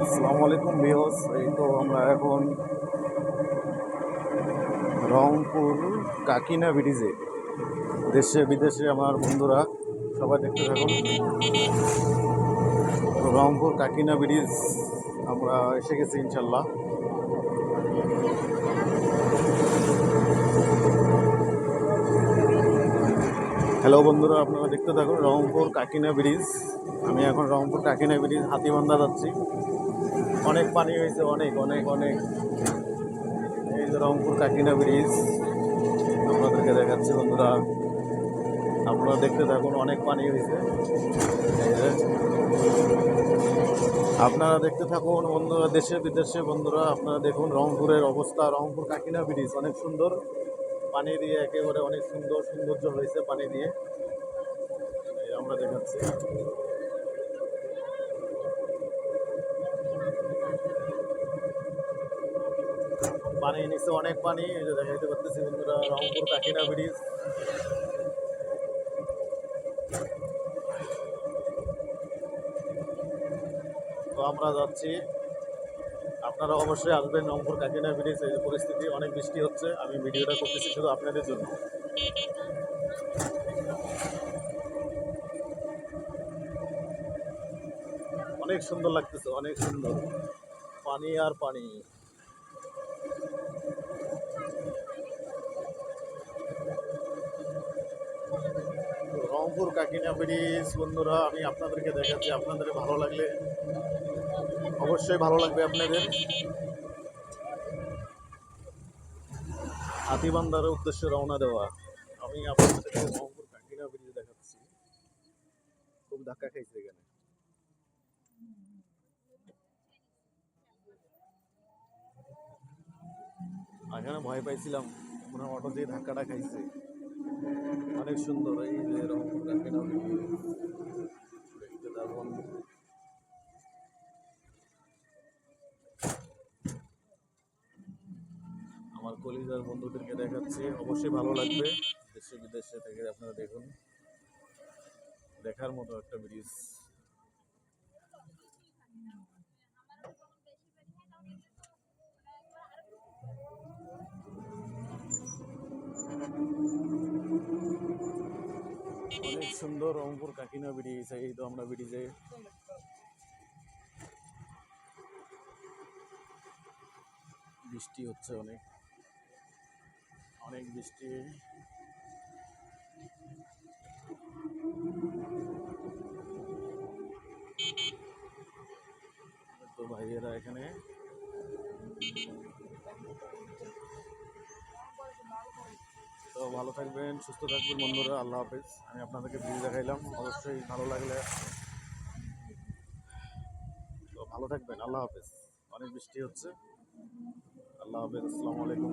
আসসালামু আলাইকুম ভিউয়ার্স। এই তো আমরা এখন রংপুর কাকিনা ব্রিজে, দেশে বিদেশে আমার বন্ধুরা সবাই দেখতে থাকুন। তো রংপুর কাকিনা ব্রিজ আমরা এসে গেছি ইনশাল্লাহ। হ্যালো বন্ধুরা, আপনারা দেখতে থাকুন রংপুর কাকিনা ব্রিজ। আমি এখন রংপুর কাকিনা ব্রিজ হাতিবান্ধা যাচ্ছি। অনেক পানি হয়েছে, অনেক অনেক অনেক। এই যে রংপুর কাকিনা ব্রিজ আপনাদেরকে দেখাচ্ছি বন্ধুরা, আপনারা দেখতে থাকুন। অনেক পানি হয়েছে, এই যে আপনারা দেখতে থাকুন বন্ধুরা, দেশে বিদেশে বন্ধুরা আপনারা দেখুন রংপুরের অবস্থা। রংপুর কাকিনা ব্রিজ অনেক সুন্দর, পানি দিয়ে একেবারে অনেক সুন্দর সৌন্দর্য হয়েছে পানি দিয়ে। এই আমরা দেখাচ্ছি, পানি নিচে অনেক পানি, এই যে দেখাইতে পারতেছি বন্ধুরা রংপুর কাকিনা ব্রিজ। তো আমরা যাচ্ছি, আপনারা অবশ্যই আসবেন রংপুর কাকিনা ব্রিজ। এই যে পরিস্থিতি, অনেক বৃষ্টি হচ্ছে, আমি ভিডিওটা করতেছি শুধু আপনাদের জন্য। অনেক সুন্দর লাগতেছে, অনেক সুন্দর, পানি আর পানি। রংপুর কাকিনা ব্রিজ বন্ধুরা আমি আপনাদেরকে দেখাচ্ছি, আপনাদের ভালো লাগলে অবশ্যই ভালো লাগবে আপনাদের। হাতিবান্ধার উদ্দেশ্যে রওনা দেওয়া, আমি আপনাদেরকে রংপুর কাকিনা ব্রিজ দেখাচ্ছি। খুব ধাক্কা খাইছে এখানে, এখানে ভয় পাইছিলাম, মনে হয় অটো দিয়ে ধাক্কাটা খাইছে। অনেক সুন্দর এই যে রংপুর কাকিনা ব্রিজ, দেখতে থাকুন। আমার কলিজার বন্ধুদেরকে দেখাচ্ছি, অবশ্যই ভালো লাগবে। দেশে বিদেশে থেকে আপনারা দেখুন, দেখার মতো একটা ব্রিজ। অনেক সুন্দর রংপুর কাকিনা ব্রিজ। এই তো আমরা ব্রিজে, বৃষ্টি হচ্ছে অনেক, অনেক বৃষ্টি। তো ভাইয়েরা এখানে, তো ভালো থাকবেন, সুস্থ থাকবেন বন্ধুরা। আল্লাহ হাফেজ। আমি আপনাদেরকে ব্রিজ দেখাইলাম, অবশ্যই ভালো লাগলে তো ভালো থাকবেন। আল্লাহ হাফেজ। অনেক বৃষ্টি হচ্ছে। আল্লাহ হাফেজ, আসসালামু আলাইকুম।